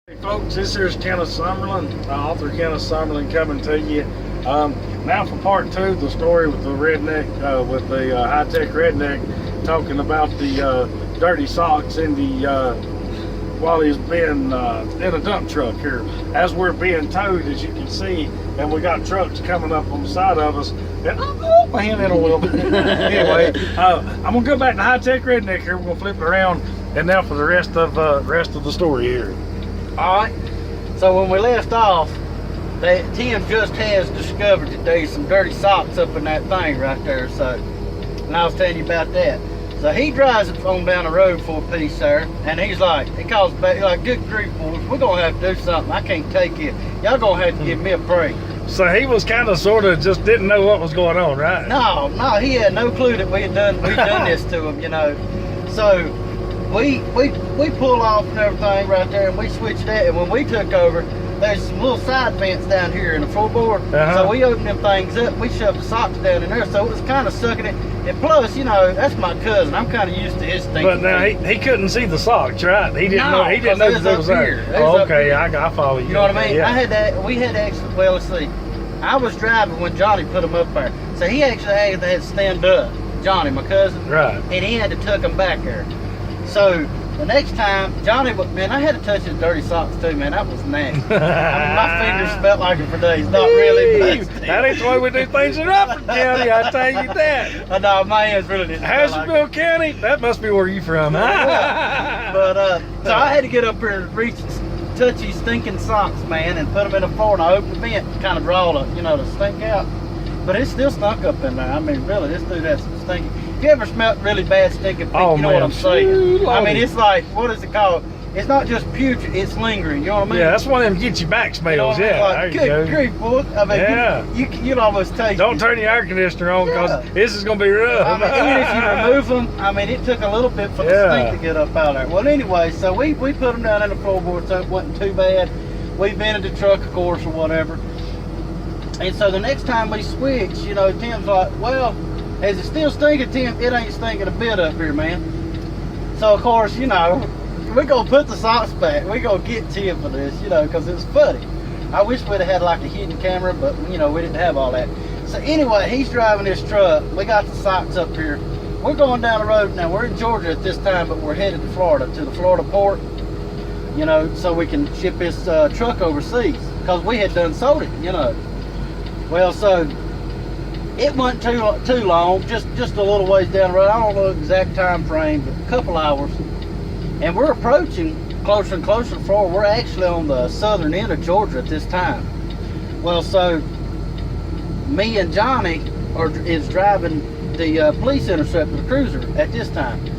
Hey folks, this here's Kenneth Summerlin, author Kenneth Summerlin coming to you. Now for part two, the story with the redneck, with the high-tech redneck, talking about the dirty socks in the, while he's been in a dump truck here. As we're being towed, as you can see, and we got trucks coming up on the side of us, and oh, my hand in a little bit. Anyway, I'm gonna go back to high-tech redneck here. We're gonna flip it around, and now for the rest of the story here. Alright, so when we left off, Tim just has discovered that there's some dirty socks up in that thing right there, so, and I was telling you about that. So he drives it on down the road for a piece there, and he's like, he calls back, he's like, good grief, boys, we're gonna have to do something. I can't take it. Y'all gonna have to give me a break. So he was kind of sort of just didn't know what was going on, right? No, he had no clue that we'd done this to him, you know. So we pull off and everything right there, and we switched that, and when we took over, there's some little side vents down here in the floorboard. So we opened them things up, we shoved the socks down in there, so it was kind of sucking it. And plus, you know, that's my cousin. I'm kind of used to his thinking. But now he couldn't see the socks, right? He didn't know. He didn't know that it was there. Oh, okay, I follow you. You know what I mean? Yeah. We had actually. Well, let's see. I was driving when Johnny put them up there, so he actually had to stand up. Johnny, my cousin. Right. And he had to tuck them back there. So the next time, Johnny, man, I had to touch his dirty socks too, man. That was nasty. I mean, my fingers smelled like it for days. Not really, but that ain't the way we do things in Rutherford County, I tell you that. No, my hands really didn't. Hazardville County, that must be where you from. Yeah. But so I had to get up here and reach and touch these stinking socks, man, and put them in the floor, and I opened the vent, kind of draw the, you know, the stink out. But it still stunk up in there. I mean, really, this dude has some stinking. If you ever smelled really bad stinking feet, you know what I'm saying. I mean, it's like, what is it called? It's not just putrid, it's lingering, you know what I mean? Yeah, that's one of them get you back smells, you know yeah. Like, good grief, boy. I mean, yeah. You'd almost taste Don't turn the air conditioner on, because this is going to be rough. I mean, even if you remove them, I mean, it took a little bit for the stink to get up out of there. Well, anyway, so we put them down in the floorboard, so it wasn't too bad. We vented the truck, of course, or whatever. And so the next time we switch, you know, Tim's like, well, is it still stinking, Tim? It ain't stinking a bit up here, man. So, of course, you know, we're going to put the socks back. We're going to get Tim for this, you know, because it's funny. I wish we'd have had like a hidden camera, but, you know, we didn't have all that. So, anyway, he's driving this truck. We got the socks up here. We're going down the road. Now, we're in Georgia at this time, but we're headed to Florida, to the Florida port, you know, so we can ship this truck overseas, because we had done sold it, you know. Well, so it wasn't too long, just a little ways down the road. I don't know the exact time frame, but a couple hours. And we're approaching closer and closer to Florida. We're actually on the southern end of Georgia at this time. Well, so me and Johnny is driving the police interceptor, the cruiser, at this time.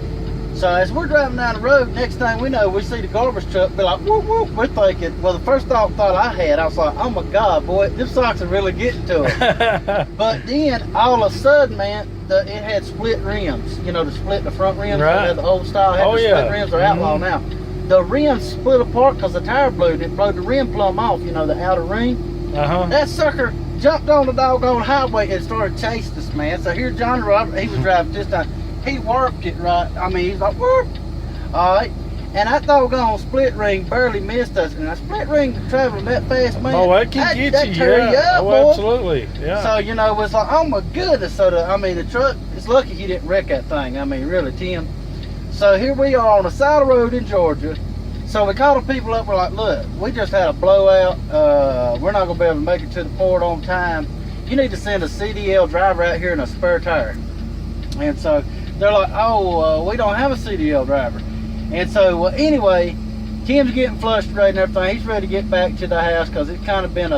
So as we're driving down the road, next thing we know, we see the garbage truck be like, whoop, whoop. We're thinking, well, the first thought I had, I was like, oh my God, boy, them socks are really getting to us. But then, all of a sudden, man, it had split rims. You know, to split the front rims. Right. The old style had the split rims are outlaw now. The rims split apart because the tire blew, and it blew the rim plumb off, you know, the outer ring. That sucker jumped on the doggone highway and started chasing us, man. So here Johnny Robert, he was driving this time. He warped it right. I mean, he's like, whoop. All right. And that doggone split ring barely missed us. And that split ring traveling that fast, man. Oh, that can get you, yeah. You up, boy. Absolutely, yeah. So, you know, it's like, oh my goodness. So, I mean, the truck, it's lucky he didn't wreck that thing. I mean, really, Tim. So, here we are on the side of the road in Georgia. So, we called the people up. We're like, look, we just had a blowout. We're not going to be able to make it to the port on time. You need to send a CDL driver out here and a spare tire. And so they're like, oh, we don't have a CDL driver. And so, well, anyway, Tim's getting frustrated and everything. He's ready to get back to the house, because it's kind of been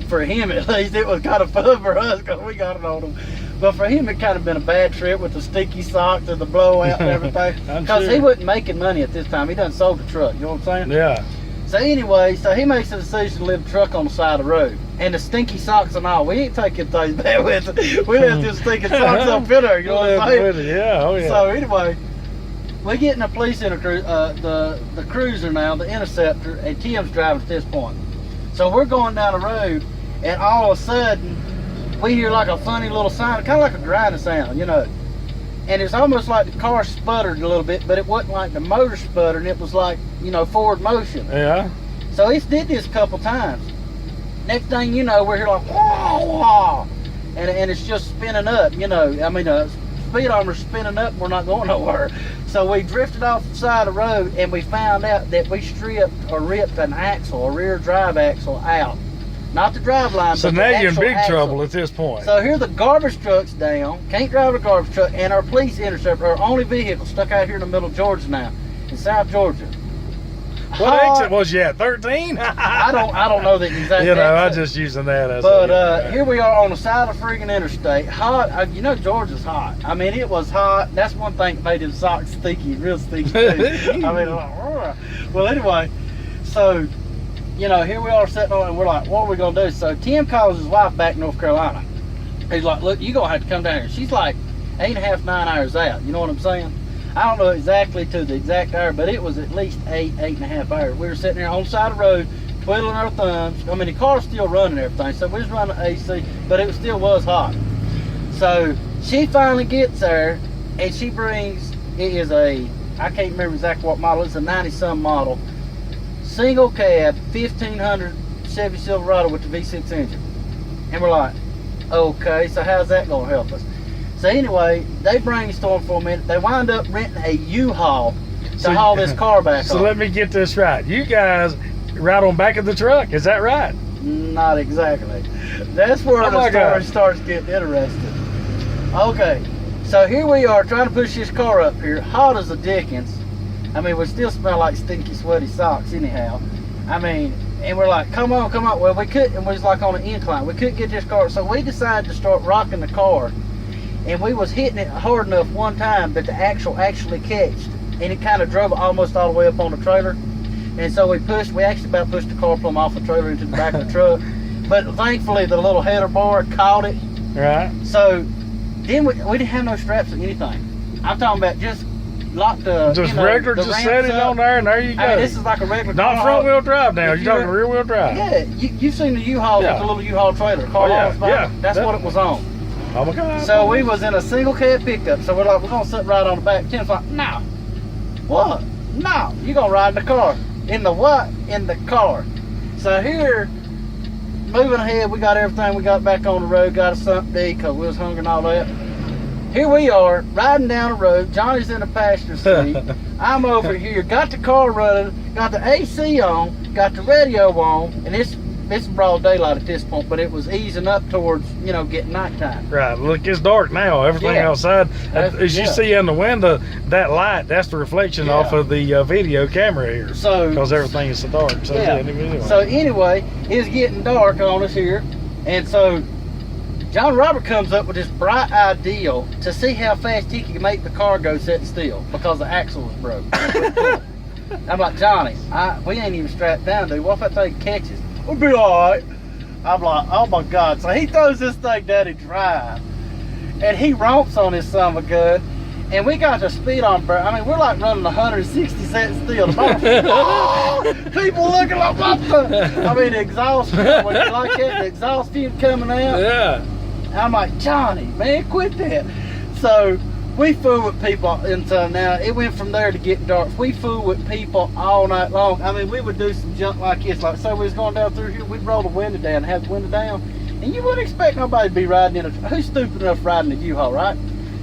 for him at least, it was kind of fun for us because we got it on him. But for him, it kind of been a bad trip with the sticky socks and the blowout and everything. Because he wasn't making money at this time. He done sold the truck, you know what I'm saying? Yeah. So anyway, so he makes the decision to leave the truck on the side of the road. And the stinky socks and all, we ain't taking things back with us. We left them stinking socks up in there, you know what I'm saying? Yeah, oh yeah. So anyway, we get in the police the cruiser now, the interceptor, and Tim's driving at this point. So we're going down the road, and all of a sudden, we hear like a funny little sound, kind of like a grinding sound, you know. And it's almost like the car sputtered a little bit, but it wasn't like the motor sputtering. It was like, you know, forward motion. Yeah. So he's did this a couple times. Next thing you know, we're here like, whoa, whoa, and it's just spinning up, you know. I mean, speed armor's spinning up, we're not going nowhere. So we drifted off the side of the road, and we found out that we stripped or ripped an axle, a rear drive axle out. Not the drive line, so but now the you're in big axle. trouble at this point. So here the garbage truck's down, can't drive the garbage truck, and our police interceptor, our only vehicle stuck out here in the middle of Georgia now, in South Georgia. What exit was you at? 13? I don't know the exact. You know, I'm exit. just using that as. But here we are on the side of the friggin' interstate, hot. You know, Georgia's hot. I mean, it was hot. That's one thing that made his socks sticky, real sticky too. I mean, like, well, anyway, so you know, here we are sitting on, and we're like, what are we gonna do? So Tim calls his wife back in North Carolina. He's like, look, you gonna have to come down here. She's like 8.5, 9 hours out. You know what I'm saying? I don't know exactly to the exact hour, but it was at least 8.5 hours. We were sitting there on the side of the road, twiddling our thumbs. I mean, the car's still running and everything, so we was running AC, but it still was hot. So she finally gets there, and she brings, it is a, I can't remember exactly what model, it's a 90-some model, single cab, 1500 Chevy Silverado with the V6 engine. And we're like, okay, so how's that gonna help us? So anyway, they brainstorm for a minute. They wind up renting a U-Haul to haul this car back So on. let me get this right. You guys ride on back of the truck, is that right? Not exactly. That's where the story starts getting interesting. Okay, so here we are trying to push this car up here, hot as the dickens. I mean, we still smell like stinky, sweaty socks anyhow. I mean, and we're like, come on, come on. Well, we couldn't, and we was like on an incline. We couldn't get this car, so we decided to start rocking the car. And we was hitting it hard enough one time that the axle actually catched, and it kind of drove it almost all the way up on the trailer. And so we actually about pushed the car plumb off the trailer into the back of the truck. But thankfully the little header bar caught it. Right. So then we didn't have no straps or anything. I'm talking about just lock the, just you know, regular, the just set it on there and there you go. I mean, this is like a regular not car front wheel drive now, you're talking rear wheel drive. Yeah, you've seen the U-Haul with the little U-Haul trailer. Car yeah, that's what it was on. Oh my God. So we was in a single cab pickup. So we're like, we're gonna sit right on the back. Tim's like, no. What? No, you gonna ride in the car. In the what? In the car. So here, moving ahead, we got everything. We got back on the road, got us something to eat because we was hungry and all that. Here we are, riding down the road. Johnny's in the passenger seat. I'm over here, got the car running, got the AC on, got the radio on, and it's broad daylight at this point, but it was easing up towards, you know, getting nighttime. Right, look, it's dark now. Everything outside, as you see in the window, that light, that's the reflection off of the video camera here. So, because everything is so dark. So, anyway. So anyway, it's getting dark on us here, and so John Robert comes up with this bright idea to see how fast he can make the car go sitting still because the axle was broke. I'm like, Johnny, we ain't even strapped down, dude. What if that thing catches? We'll be all right. I'm like, oh my God. So he throws this thing down and drive. And he romps on this son of a gun. And we got the speed on, bro. I mean, we're like running 160 cents still. People looking like, what the? I mean, the exhaust fume, when you like that, the exhaust fume coming out. Yeah. I'm like, Johnny, man, quit that. So we fool with people, and so now it went from there to getting dark. We fool with people all night long. I mean, we would do some junk like this. Like, say we was going down through here, we'd roll the window down, have the window down, and you wouldn't expect nobody to be riding in a, who's stupid enough riding a U-Haul, right?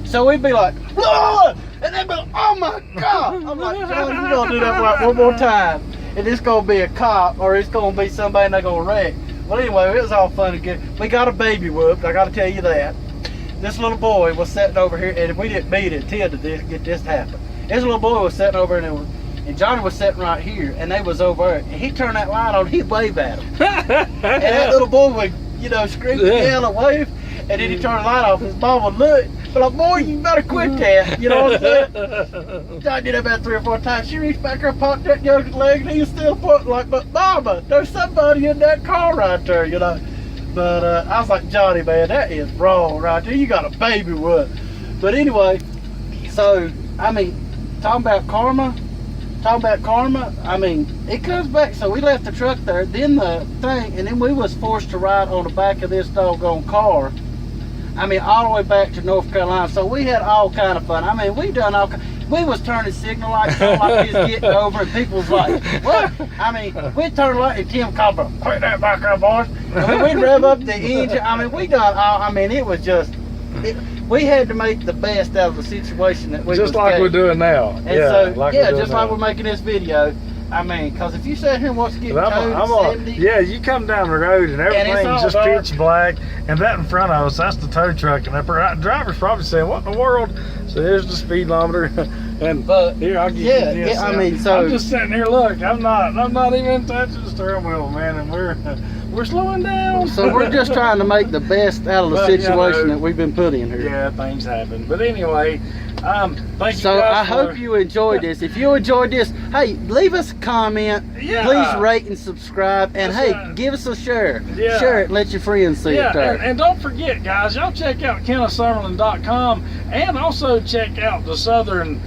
So we'd be like, whoa! And they'd be like, oh my God! I'm like, John, you gonna do that right one more time, and it's gonna be a cop, or it's gonna be somebody and they're gonna wreck. Well, anyway, it was all fun and good. We got a baby whooped, I gotta tell you that. This little boy was sitting over here, and we didn't beat it until get this to happen. This little boy was sitting over, and Johnny was sitting right here, and they was over there, and he turned that light on, he'd wave at him. And that little boy would, you know, scream and yell and wave, and then he turned the light off, his mom would look, but like, boy, you better quit that, you know what I'm saying? Johnny did that about 3 or 4 times. She reached back there, popped that young's leg, and he was still pointing like, but Mama, there's somebody in that car right there, you know. But I was like, Johnny, man, that is wrong right there. You got a baby wood. But anyway, so, I mean, talking about karma, I mean, it comes back. So we left the truck there, then the thing, and then we was forced to ride on the back of this doggone car. I mean, all the way back to North Carolina. So we had all kind of fun. I mean, we done all kind. we was turning signal lights on like we was getting over, and people was like, what? I mean, we'd turn light, and Tim called, quit that back up, boys. I mean, we'd rev up the engine. I mean, we done all, I mean, it was just, we had to make the best out of the situation that we just like we're doing now. And yeah, so, like yeah, we're just like we're making this video. I mean, because if you sit here and watch getting towed at 70. Yeah, you come down the road and everything's just dark. pitch black, and that in front of us, that's the tow truck, and the driver's probably saying, what in the world? So there's the speedometer, and here, I'll give you this. I mean, so I'm just sitting here, look, I'm not even touching the steering wheel, man, and we're slowing down. So we're just trying to make the best out of the situation that we've been put in here. Yeah, things happen. But anyway, thank you guys. So I hope you enjoyed this. If you enjoyed this, hey, leave us a comment. Yeah. Please rate and subscribe. And hey, give us a share. Yeah. Share it and let your friends see it there. And don't forget, guys, y'all check out KennethSummerlin.com and also check out the Southern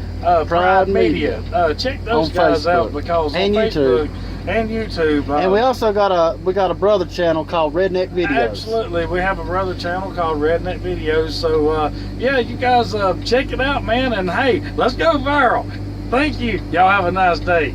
Pride Media. Check those guys out because on Facebook and YouTube. And we also got a brother channel called RedNeck Videos. Absolutely, we have a brother channel called RedNeck Videos. So yeah, you guys check it out, man. And hey, let's go viral. Thank you. Y'all have a nice day.